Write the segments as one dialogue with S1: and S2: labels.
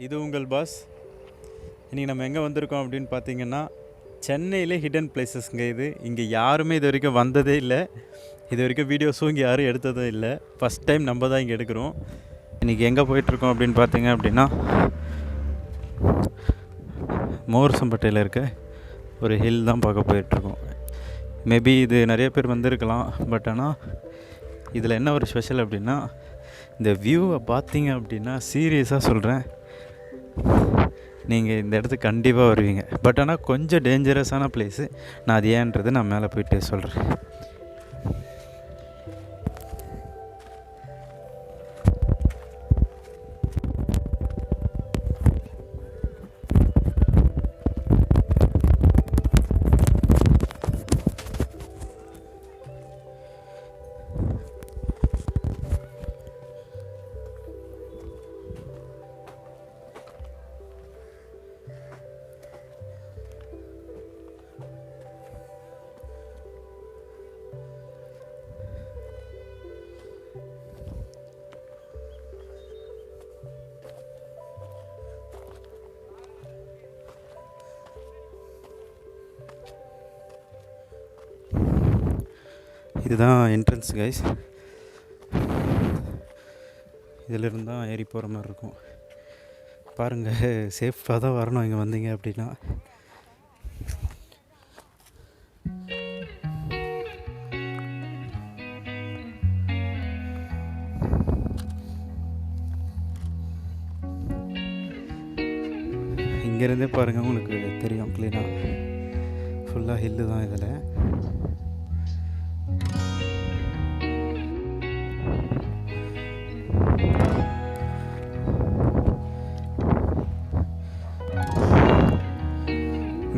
S1: இது உங்கள் பாஸ். இன்றைக்கி நம்ம எங்கே வந்திருக்கோம் அப்படின்னு பார்த்தீங்கன்னா, சென்னையிலே ஹிடன் பிளேசஸ்ங்க. இங்கே யாருமே இது வரைக்கும் வந்ததே இல்லை. இது வரைக்கும் வீடியோஸும் இங்கே யாரும் எடுத்ததே இல்லை. ஃபஸ்ட் டைம் நம்ம தான் இங்கே எடுக்கிறோம். இன்றைக்கி எங்கே போயிட்டுருக்கோம் அப்படின்னு பார்த்தீங்க அப்படின்னா, மோர்சம்பட்டையில் இருக்க ஒரு ஹில் தான் பார்க்க போயிட்டுருக்கோம். மேபி இது நிறைய பேர் வந்திருக்கலாம். பட் ஆனால் இதில் என்ன ஒரு ஸ்பெஷல் அப்படின்னா, இந்த வியூவை பார்த்தீங்க அப்படின்னா சீரியஸாக சொல்கிறேன், நீங்கள் இந்த இடத்துக்கு கண்டிப்பாக வருவீங்க. பட் ஆனால் கொஞ்சம் டேஞ்சரஸான பிளேஸு. நான் அது ஏன்றது நான் மேலே போயிட்டு சொல்கிறேன். இதுதான் என்ட்ரன்ஸ் கைஸ். இதிலிருந்து தான் ஏறி போகிற மாதிரி இருக்கும். பாருங்கள், சேஃபாக தான் வரணும் இங்கே வந்தீங்க அப்படின்னா. இங்கேருந்தே பாருங்கள், உங்களுக்கு தெரியும் க்ளீனாக. ஃபுல்லாக ஹில்லு தான் இதில்.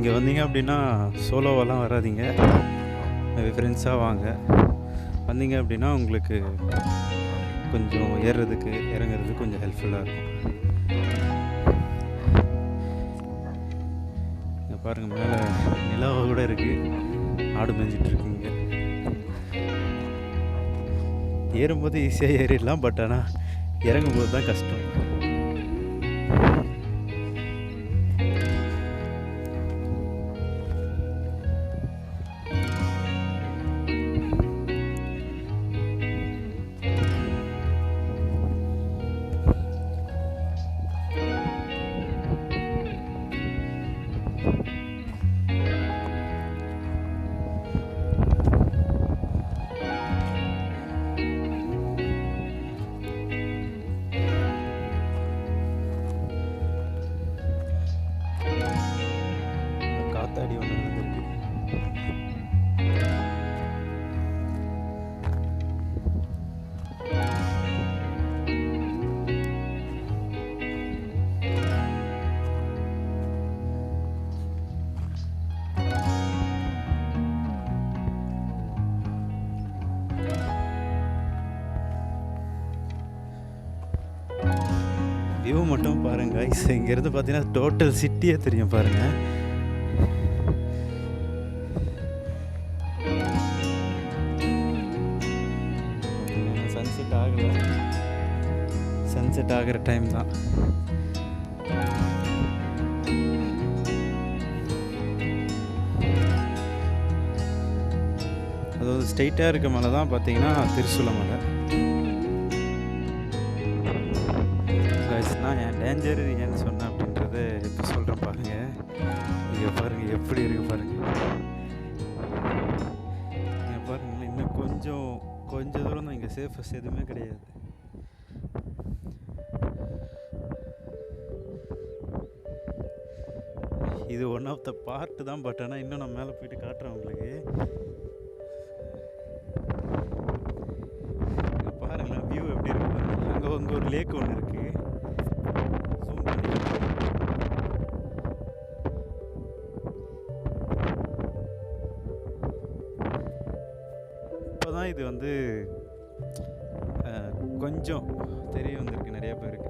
S1: இங்கே வந்தீங்க அப்படின்னா சோலோவெல்லாம் வராதிங்க, ஃப்ரெண்ட்ஸாக வாங்க. வந்தீங்க அப்படின்னா உங்களுக்கு கொஞ்சம் ஏறுறதுக்கு இறங்குறதுக்கு கொஞ்சம் ஹெல்ப்ஃபுல்லாக இருக்கும். இங்கே பாருங்கள், மேலே நிலாவை கூட இருக்குது, ஆடு மேய்ஞ்சிட்ருக்குங்க. ஏறும்போது ஈஸியாக ஏறிடலாம், பட் ஆனால் இறங்கும்போது தான் கஷ்டம். காத்தாடி ஒன்று வந்துருக்கு. வியூ மட்டும் பாருங்க, இங்கேருந்து பார்த்தீங்கன்னா டோட்டல் சிட்டியே தெரியும் பாருங்கள். சன்செட் ஆகிற டைம் தான். அதாவது ஸ்ட்ரெயிட்டாக இருக்க மலை தான் பார்த்தீங்கன்னா திருசூல மலை. நான் என் டேஞ்சர் ஏன்னு சொன்னேன் அப்படின்றத இப்போ சொல்கிறேன் பாருங்கள். இங்கே பாருங்கள் எப்படி இருக்கு பாருங்கள். இங்கே பாருங்கள், இன்னும் கொஞ்சம் தூரம் தான். இங்கே சேஃபஸ்ட் எதுவுமே கிடையாது. இது ஒன் ஆஃப் த பார்ட்டு தான். பட் ஆனால் இன்னும் நான் மேலே போயிட்டு காட்டுறேன் உங்களுக்கு. இங்கே பாருங்களேன், வியூ எப்படி இருக்கு. அங்கே ஒரு லேக் ஒன்று இருக்குது. ஜூம் பண்ணி இப்போ தான் இது வந்து கொஞ்சம் தெரிய வந்திருக்கு நிறைய பேருக்கு.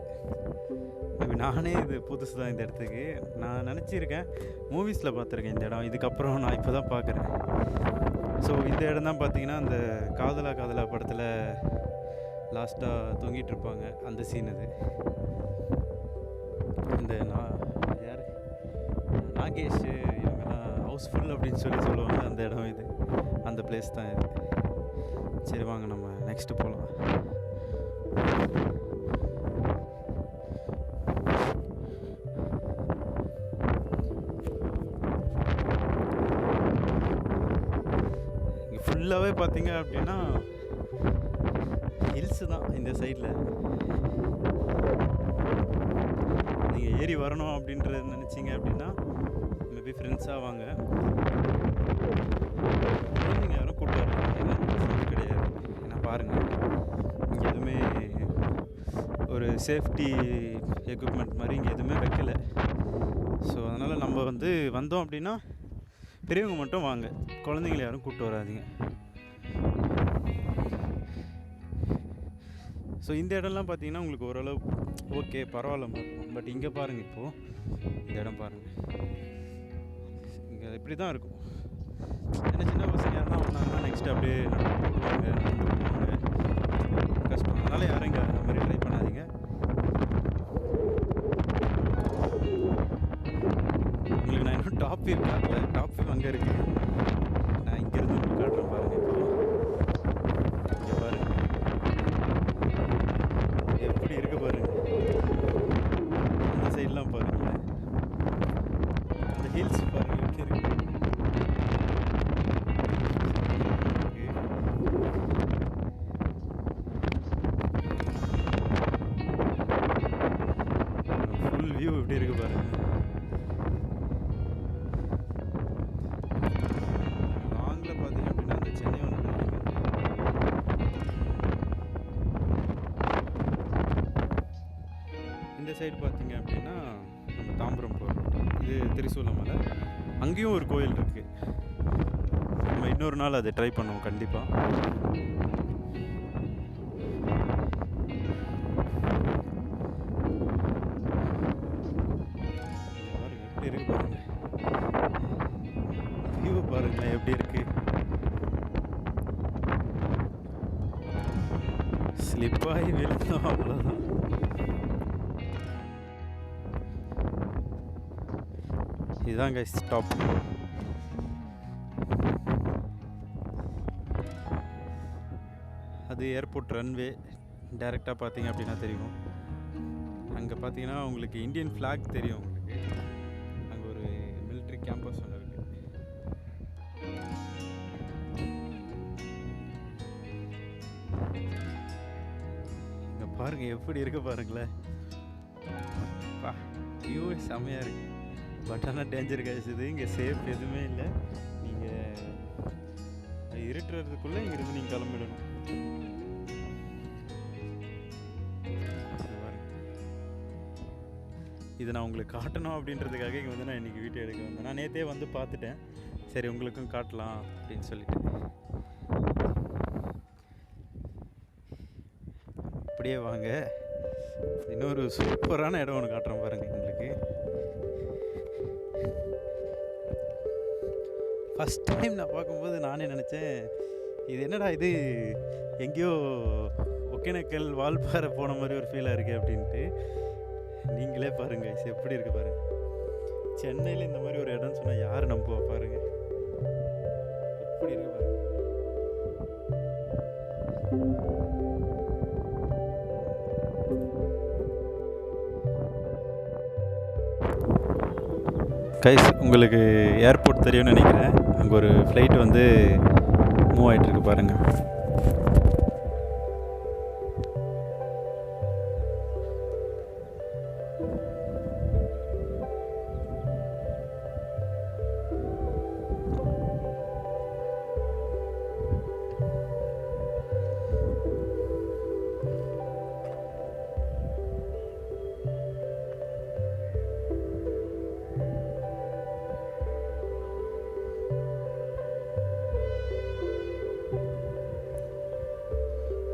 S1: நானே இது புதுசு தான் இந்த இடத்துக்கு. நான் நினச்சிருக்கேன், மூவிஸில் பார்த்துருக்கேன் இந்த இடம். இதுக்கப்புறம் நான் இப்போ தான் பார்க்குறேன். ஸோ இந்த இடம் தான் பார்த்தீங்கன்னா அந்த காதலா காதலா படத்தில் லாஸ்ட்டாக தொங்கிட்டு இருப்பாங்க, அந்த சீன் இது. நாகேஷ் இவங்கெல்லாம் ஹவுஸ்ஃபுல் அப்படின்னு சொல்லுவாங்க. அந்த இடம் இது, அந்த பிளேஸ் தான் இது. சரி வாங்க நம்ம நெக்ஸ்ட்டு போகலாம். இங்கே ஃபுல்லாகவே பார்த்தீங்க அப்படின்னா ஹில்ஸு தான் இந்த சைடில். நீங்கள் ஏறி வரணும் அப்படின்றது நினச்சிங்க அப்படின்னா மேபி ஃப்ரெண்ட்ஸாக வாங்க. நீங்கள் யாரும் கூப்பிட்டு வரணும் கிடையாது. ஏன்னா பாருங்கள், இங்கே எதுவுமே ஒரு சேஃப்டி எக்யூப்மெண்ட் மாதிரி இங்கே எதுவுமே வைக்கலை. ஸோ அதனால் நம்ம வந்தோம் அப்படின்னா பெரியவங்க மட்டும் வாங்க, குழந்தைங்கள யாரும் கூப்பிட்டு வராதிங்க. ஸோ இந்த இடம்லாம் பார்த்தீங்கன்னா உங்களுக்கு ஓரளவு ஓகே பரவாயில்ல இருக்கும். பட் இங்கே பாருங்கள், இப்போது இந்த இடம் பாருங்கள், இங்கே இப்படி தான் இருக்கும். ஏன்னா சின்ன பசங்க யாருன்னா வந்தாங்கன்னா நெக்ஸ்ட்டு அப்படியே போடுவாங்க, கஷ்டம். அதனால் யாரும் இங்கே அந்த மாதிரி ட்ரை பண்ணாதீங்க. உங்களுக்கு நான் இன்னும் டாப் வியூ காட்டல. டாப் வியூ அங்கே இருக்குது. நான் இங்கேருந்து உங்களுக்கு காட்டுறேன் பாருங்கள். இப்போ இங்கே பாருங்கள் எப்படி இருக்கு பாருங்கள். அந்த சைட்லாம் பாருங்கள், அந்த ஹில்ஸ் பாருங்கள் எப்படி இருக்கு. ஃபுல் வியூ எப்படி இருக்கு பாருங்கள். லாங்கில் பார்த்தீங்க அப்படின்னா அந்த சென்னை ஒன்று இந்த சைடு பார்த்தீங்க அப்படின்னா நம்ம தாம்பரம் போகிறோம். இது திரிசூலமலை. அங்கேயும் ஒரு கோயில் இருக்குது. நம்ம இன்னொரு நாள் அதை ட்ரை பண்ணுவோம் கண்டிப்பாக. பாருங்க எப்படி இருக்கு பாருங்க, வியூ பாருங்களேன் எப்படி இருக்கு. ஸ்லிப்பாகி விழுந்தோம் அவ்வளோதான். இதுதான் கைஸ் ஸ்டாப். அது ஏர்போர்ட் ரன்வே. டைரெக்டாக பார்த்தீங்க அப்படின்னா தெரியும். அங்கே பார்த்தீங்கன்னா உங்களுக்கு இந்தியன் ஃப்ளாக் தெரியும். உங்களுக்கு அங்கே ஒரு மிலிட்ரி கேம்பஸ் ஒன்று இருக்குது. இங்கே பாருங்கள் எப்படி இருக்கு பாருங்களேன். பா வியூ செம்மையாக இருக்குது. பட் ஆனால் டேஞ்சர் கைஸ் இது. இங்கே சேஃப் எதுவுமே இல்லை. நீங்கள் இருட்டுறதுக்குள்ளே இங்கேருந்து நீங்கள் கிளம்பிடணும். இது நான் உங்களுக்கு காட்டணும் அப்படின்றதுக்காக இங்கே நான் இன்றைக்கி வீடியோ எடுக்க வந்தேன். நான் நேற்றே பார்த்துட்டேன். சரி உங்களுக்கும் காட்டலாம் அப்படின்னு சொல்லிட்டு அப்படியே வாங்க. இன்னொரு சூப்பரான இடம் ஒன்று காட்டுறேன் பாருங்கள். உங்களுக்கு ஃபஸ்ட் டைம் நான் பார்க்கும்போது நானே நினச்சேன், இது என்னடா இது எங்கேயோ ஒகேனக்கல் வால்பாறை போன மாதிரி ஒரு ஃபீலாக இருக்குது அப்படின்ட்டு. நீங்களே பாருங்கள் எப்படி இருக்குது பாருங்கள். சென்னையில் இந்த மாதிரி ஒரு இடம்னு சொன்னால் யார் நம்புவா பாருங்கள். எப்படி இருக்கு பாருங்கள். கைஸ் உங்களுக்கு ஏர்போர்ட் தெரியும்னு நினைக்கிறேன். அங்கே ஒரு ஃப்ளைட் மூவ் ஆகிட்டுருக்கு பாருங்கள்.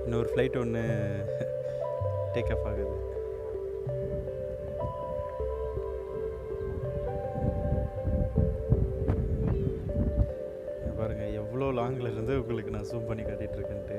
S1: இன்னொரு ஃப்ளைட் ஒன்று டேக் ஆஃப் ஆகுது. பாருங்கள் எவ்வளோ லாங்கில் இருந்து உங்களுக்கு நான் ஜூம் பண்ணி காட்டிகிட்ருக்கேன்ட்டு.